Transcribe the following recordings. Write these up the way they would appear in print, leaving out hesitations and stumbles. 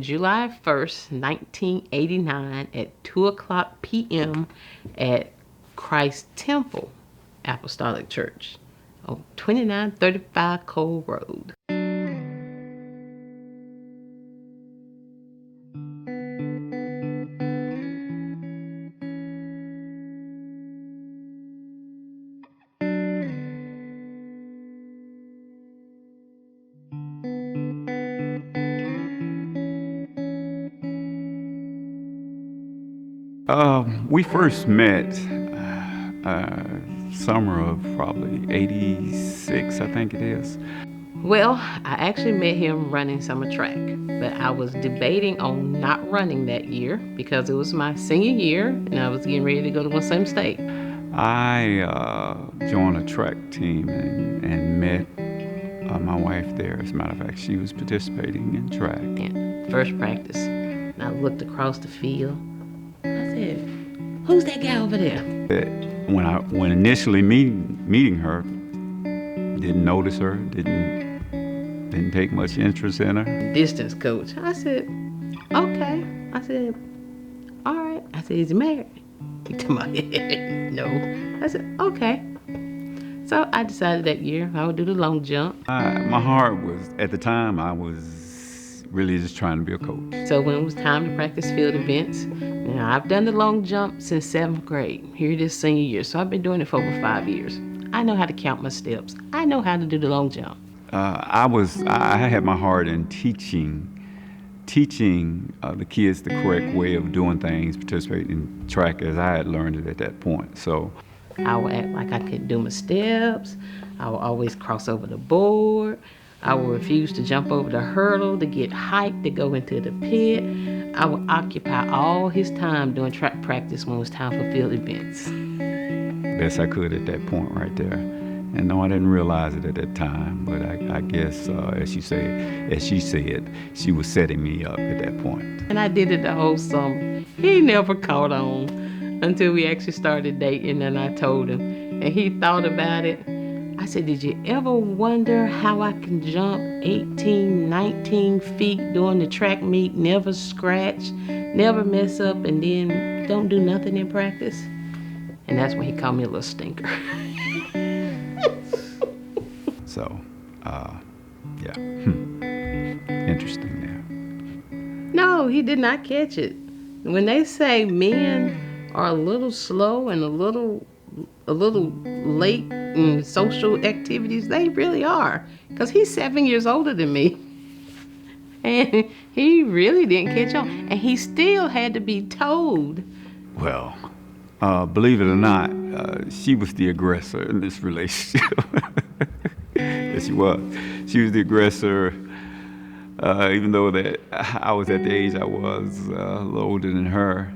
July 1st, 1989 at 2:00 p.m. at Christ Temple Apostolic Church on 2935 Cole Road. We first met summer of probably 86, I think it is. Well, I actually met him running summer track, but I was debating on not running that year because it was my senior year and I was getting ready to go to Winston State. I joined a track team and met my wife there. As a matter of fact, she was participating in track. And first practice, and I looked across the field. I said, "Who's that guy over there?" When initially meeting her, didn't notice her, didn't take much interest in her. Distance coach. I said, "Okay." I said, "All right." I said, "Is he married?" He told me, "No." I said, "Okay." So I decided that year I would do the long jump. My heart was, at the time, I was really just trying to be a coach. So when it was time to practice field events, I've done the long jump since 7th grade. Here it is senior year, so I've been doing it for over 5 years. I know how to count my steps. I know how to do the long jump. I had my heart in teaching the kids the correct way of doing things, participating in track as I had learned it at that point. So I would act like I couldn't do my steps. I would always cross over the board. I would refuse to jump over the hurdle to get hyped to go into the pit. I would occupy all his time doing track practice when it was time for field events. Best I could at that point right there. And no, I didn't realize it at that time, but I guess, as she said, she was setting me up at that point. And I did it the whole summer. He never caught on until we actually started dating, and I told him. And he thought about it. I said, "Did you ever wonder how I can jump 18, 19 feet during the track meet, never scratch, never mess up, and then don't do nothing in practice?" And that's when he called me a little stinker. So, yeah, interesting there. No, he did not catch it. When they say men are a little slow and a little late in social activities, they really are. Because he's 7 years older than me. And he really didn't catch on. And he still had to be told. Well, believe it or not, she was the aggressor in this relationship. Yes, she was. She was the aggressor, even though that I was at the age I was, a little older than her.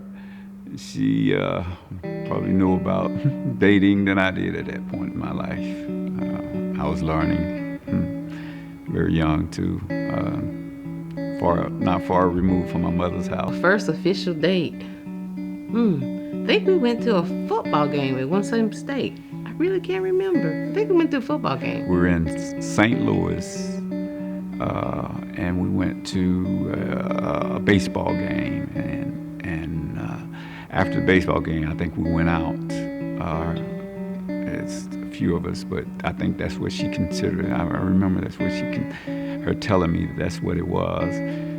She probably knew about dating than I did at that point in my life. I was learning very young too, not far removed from my mother's house. First official date. I think we went to a football game at Winston State. I really can't remember. I think we went to a football game. We were in St. Louis, and we went to a baseball game, and after the baseball game, I think we went out. It's a few of us, but I think that's what she considered. I remember that's what her telling me that's what it was,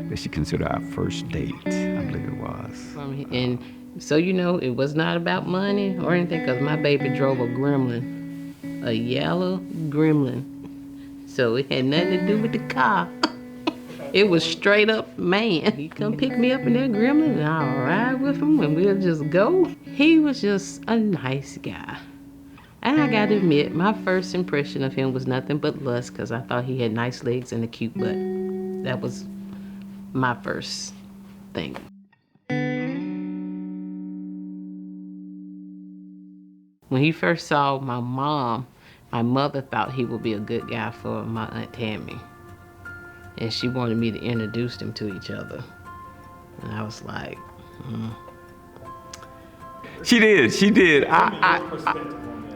that she considered our first date. I believe it was. And so it was not about money or anything, because my baby drove a Gremlin, a yellow Gremlin. So it had nothing to do with the car. It was straight up man. He come pick me up in that Gremlin and I'll ride with him and we'll just go. He was just a nice guy. And I gotta admit, my first impression of him was nothing but lust, because I thought he had nice legs and a cute butt. That was my first thing. When he first saw my mom, my mother thought he would be a good guy for my Aunt Tammy. And she wanted me to introduce them to each other. And I was like, She did.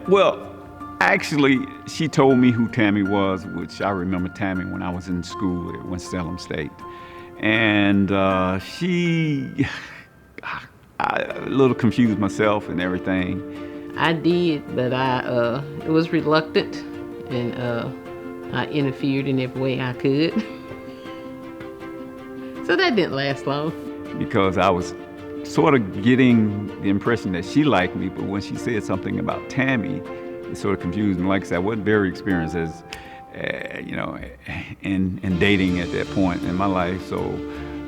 Well, actually, she told me who Tammy was, which I remember Tammy when I was in school at Winston State. And she, I a little confused myself and everything. I did, but I was reluctant, and I interfered in every way I could. So that didn't last long. Because I was sort of getting the impression that she liked me, but when she said something about Tammy, it sort of confused me. Like I said, I wasn't very experienced as, in dating at that point in my life. So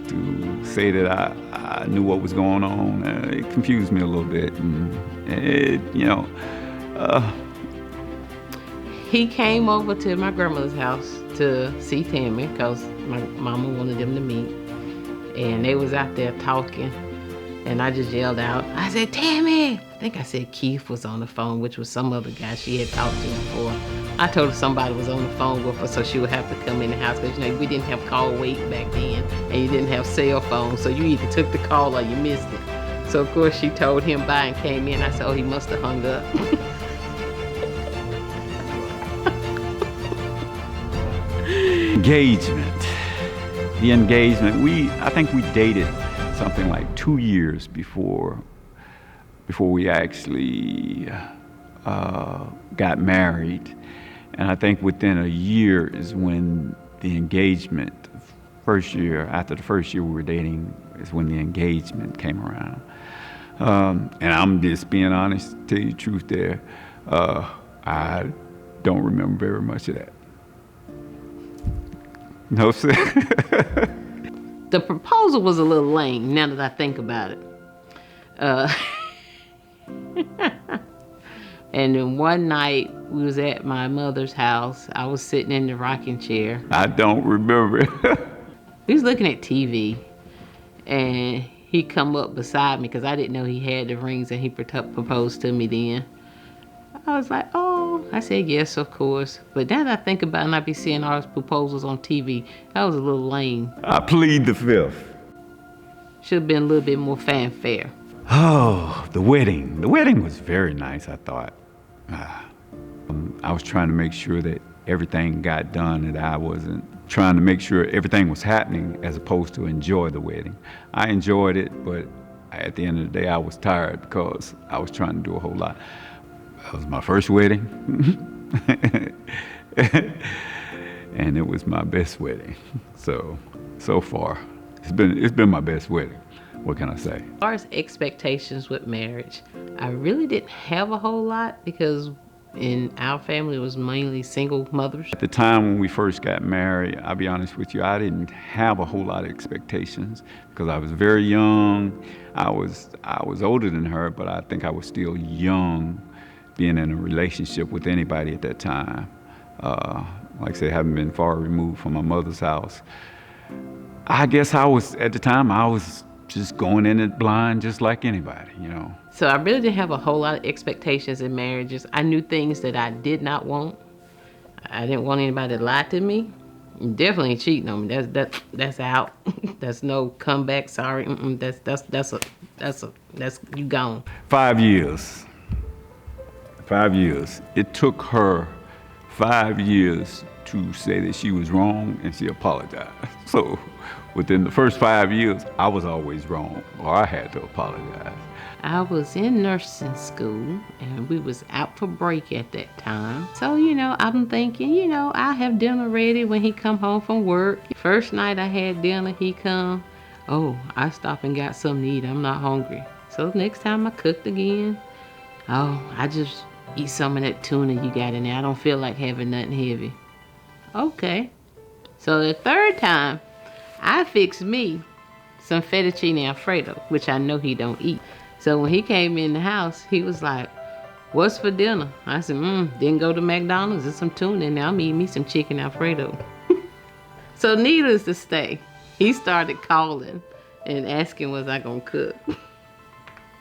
to say that I knew what was going on, it confused me a little bit. And He came over to my grandmother's house to see Tammy because my mama wanted them to meet. And they was out there talking, and I just yelled out, I said, Tammy! I think I said Keith was on the phone, which was some other guy she had talked to before. I told her somebody was on the phone with her, so she would have to come in the house, because we didn't have call wait back then, and you didn't have cell phones, so you either took the call or you missed it. So of course she told him bye and came in. I said, oh, he must have hung up. Engagement. The engagement, I think we dated something like 2 years before we actually got married. And I think within a year is when the engagement, after the first year we were dating, is when the engagement came around. And I'm just being honest, to tell you the truth there, I don't remember very much of that. No, sir. The proposal was a little lame, now that I think about it. And then one night, we was at my mother's house. I was sitting in the rocking chair. I don't remember. We was looking at TV, and he come up beside me, because I didn't know he had the rings, and he proposed to me then. I was like, oh, I said yes, of course. But now that I think about it, and I be seeing all those proposals on TV, that was a little lame. I plead the fifth. Should have been a little bit more fanfare. Oh, the wedding. The wedding was very nice, I thought. I was trying to make sure that everything got done, that I wasn't trying to make sure everything was happening as opposed to enjoy the wedding. I enjoyed it, but at the end of the day, I was tired because I was trying to do a whole lot. That was my first wedding, and it was my best wedding. So far, it's been my best wedding. What can I say? As far as expectations with marriage, I really didn't have a whole lot, because in our family it was mainly single mothers. At the time when we first got married, I'll be honest with you, I didn't have a whole lot of expectations because I was very young. I was older than her, but I think I was still young, being in a relationship with anybody at that time. Like I said, having been far removed from my mother's house. I guess at the time, I was just going in it blind, just like anybody, So I really didn't have a whole lot of expectations in marriages. I knew things that I did not want. I didn't want anybody to lie to me. Definitely ain't cheating on me. That's out. That's no comeback. Sorry. That's you gone. 5 years. 5 years. It took her 5 years to say that she was wrong, and she apologized. So within the first 5 years, I was always wrong, or I had to apologize. I was in nursing school, and we was out for break at that time. So, I'm thinking, I'll have dinner ready when he come home from work. First night I had dinner, he come. Oh, I stopped and got something to eat. I'm not hungry. So next time I cooked again. Oh, I just eat some of that tuna you got in there. I don't feel like having nothing heavy. Okay. So the third time, I fixed me some fettuccine alfredo, which I know he don't eat. So when he came in the house, he was like, what's for dinner? I said, didn't go to McDonald's. There's some tuna in there. I'm eating me some chicken alfredo. So needless to say, he started calling and asking was I gonna cook.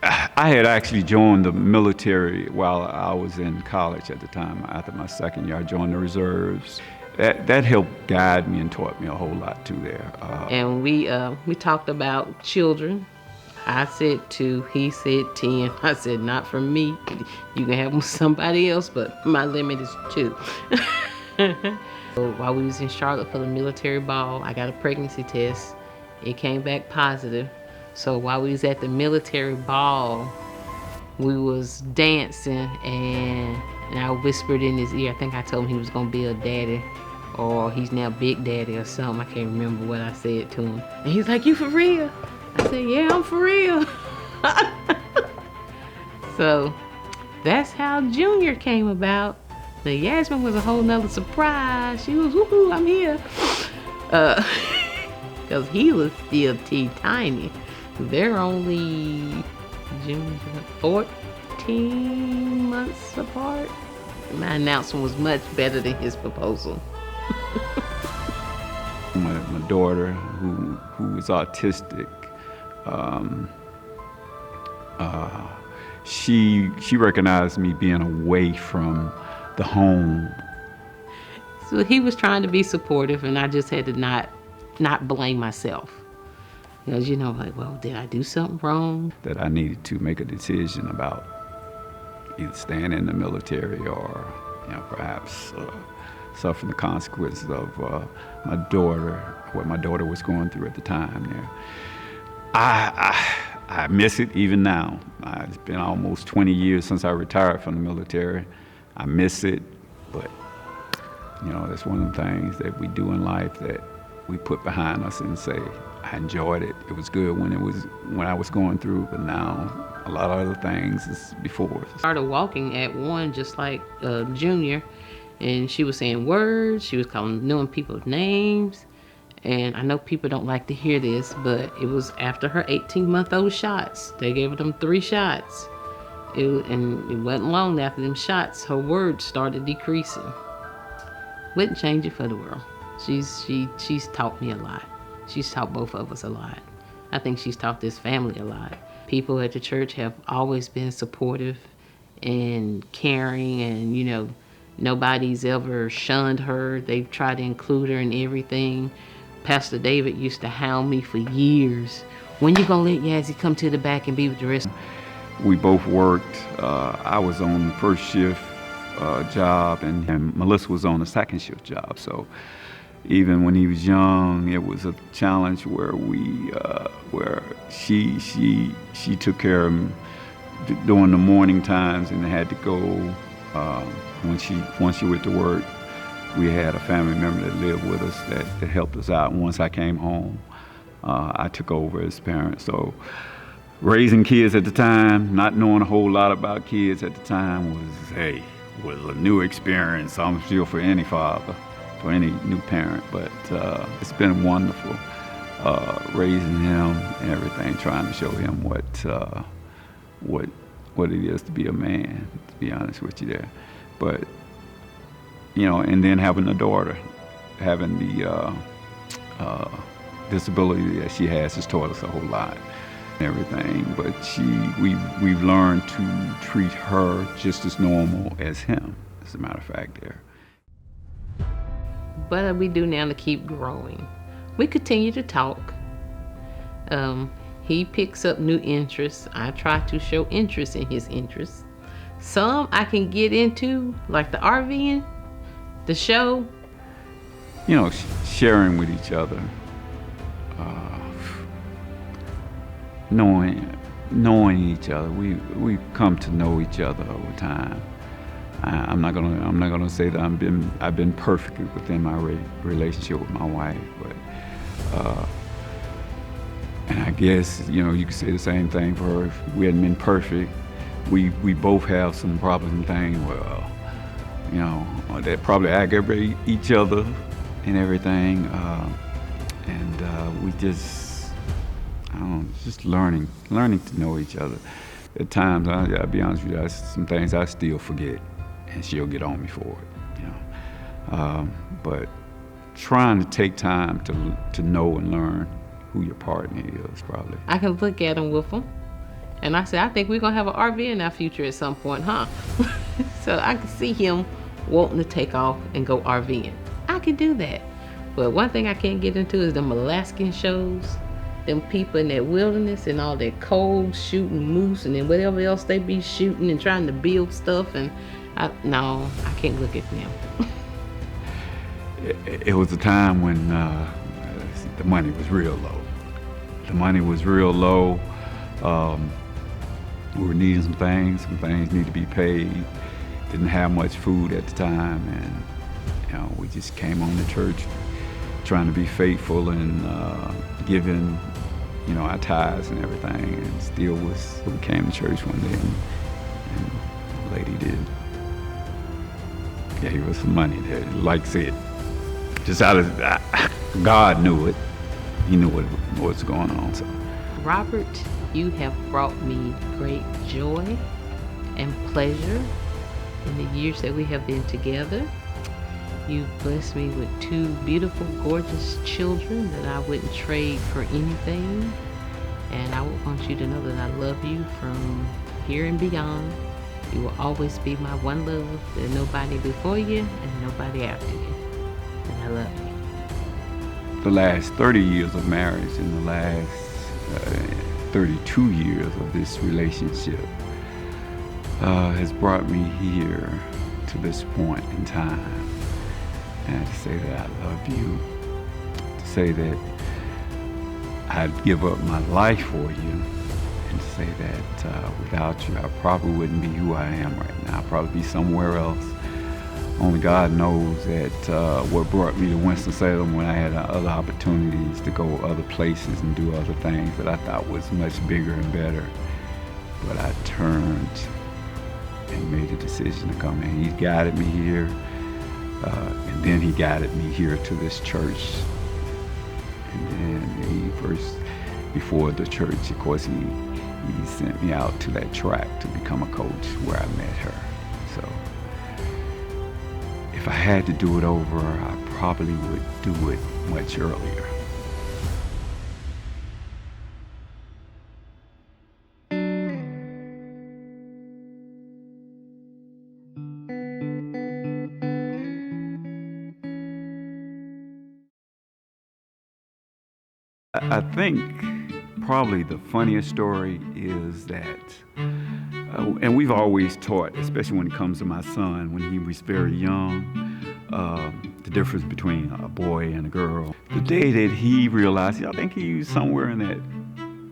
I had actually joined the military while I was in college at the time. After my second year, I joined the reserves. That helped guide me and taught me a whole lot too there. And we talked about children. I said 2, he said 10. I said, not for me. You can have them with somebody else, but my limit is 2. So while we was in Charlotte for the military ball, I got a pregnancy test, It came back positive. So while we was at the military ball, we was dancing, and I whispered in his ear. I think I told him he was gonna be a daddy, or he's now Big Daddy or something. I can't remember what I said to him. And he's like, "You for real?" I said, "Yeah, I'm for real." So that's how Junior came about. Now Yasmin was a whole nother surprise. She was, "Woohoo, I'm here." Because he was still tiny. They're only 14 months apart. My announcement was much better than his proposal. My daughter, who is autistic, she recognized me being away from the home. So he was trying to be supportive, and I just had to not blame myself. Because, like, well, did I do something wrong? That I needed to make a decision about either staying in the military or, perhaps suffering the consequences of what my daughter was going through at the time there. I miss it even now. It's been almost 20 years since I retired from the military. I miss it, but, that's one of the things that we do in life that we put behind us and say, I enjoyed it. It was good when I was going through, but now a lot of other things is before us. I started walking at 1, just like Junior, and she was saying words. She was knowing people's names. And I know people don't like to hear this, but it was after her 18-month-old shots. They gave her them 3 shots. And it wasn't long after them shots, her words started decreasing. Wouldn't change it for the world. She's taught me a lot. She's taught both of us a lot. I think she's taught this family a lot. People at the church have always been supportive and caring, and nobody's ever shunned her. They've tried to include her in everything. Pastor David used to hound me for years. When you gonna let Yazzie come to the back and be with the rest? We both worked. I was on the first shift job, and Melissa was on the second shift job. So even when he was young, it was a challenge where where she took care of him during the morning times, and had to go when she went to work. We had a family member that lived with us that helped us out. And once I came home, I took over as parent. So raising kids at the time, not knowing a whole lot about kids at the time, was a new experience, I'm sure, for any father, for any new parent. But it's been wonderful raising him and everything, trying to show him what it is to be a man, to be honest with you there. But and then having a daughter, having the disability that she has taught us a whole lot and everything. But we've learned to treat her just as normal as him, as a matter of fact there. What we do now to keep growing? We continue to talk. He picks up new interests. I try to show interest in his interests. Some I can get into, like the RVing, the show. Sharing with each other, knowing each other. We come to know each other over time. I'm not gonna say that I've been perfect within my relationship with my wife, but and I guess you could say the same thing for her. If we hadn't been perfect, we both have some problems and things. Well, that probably aggravate each other and everything, and we just learning to know each other. At times, I'll be honest with you, some things I still forget, and she'll get on me for it, but trying to take time to know and learn who your partner is, probably. I can look at him with him, and I say, I think we're gonna have an RV in our future at some point, huh? So I can see him wanting to take off and go RVing. I could do that. But one thing I can't get into is them Alaskan shows. Them people in that wilderness and all that cold shooting moose and then whatever else they be shooting and trying to build stuff. And I can't look at them. It was a time when the money was real low. The money was real low. We were needing some things need to be paid. Didn't have much food at the time, and we just came on to church trying to be faithful and giving, our tithes and everything, and still we came to church one day and the lady gave us some money there, like I said, just out of, God knew it. He knew what's going on, so. Robert, you have brought me great joy and pleasure in the years that we have been together. You've blessed me with 2 beautiful, gorgeous children that I wouldn't trade for anything. And I want you to know that I love you from here and beyond. You will always be my one love. There's nobody before you and nobody after you. And I love you. The last 30 years of marriage and the last 32 years of this relationship has brought me here to this point in time. And to say that I love you, to say that I'd give up my life for you, and to say that without you I probably wouldn't be who I am right now. I'd probably be somewhere else. Only God knows that what brought me to Winston-Salem when I had other opportunities to go other places and do other things that I thought was much bigger and better. But I turned and made a decision to come in. He guided me here, and then he guided me here to this church. And then before the church, of course, he sent me out to that track to become a coach where I met her. So if I had to do it over, I probably would do it much earlier. I think probably the funniest story is that, and we've always taught, especially when it comes to my son, when he was very young, the difference between a boy and a girl. The day that he realized, I think he was somewhere in that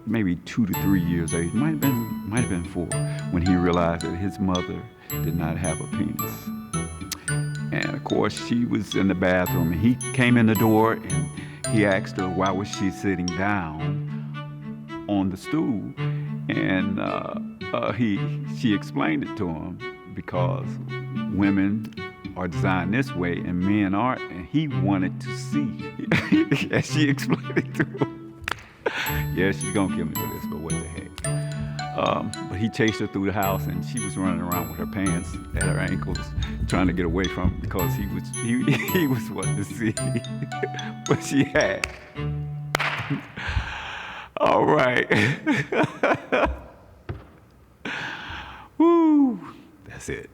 maybe 2 to 3 years age, might have been 4, when he realized that his mother did not have a penis. And of course, she was in the bathroom, and he came in the door, and he asked her why was she sitting down on the stool, and she explained it to him because women are designed this way and men aren't, and he wanted to see. And she explained it to him. Yeah, she's gonna kill me for this, but what the heck. But he chased her through the house, and she was running around with her pants at her ankles, trying to get away from him because he was wanting to see what she had. All right. Woo, that's it.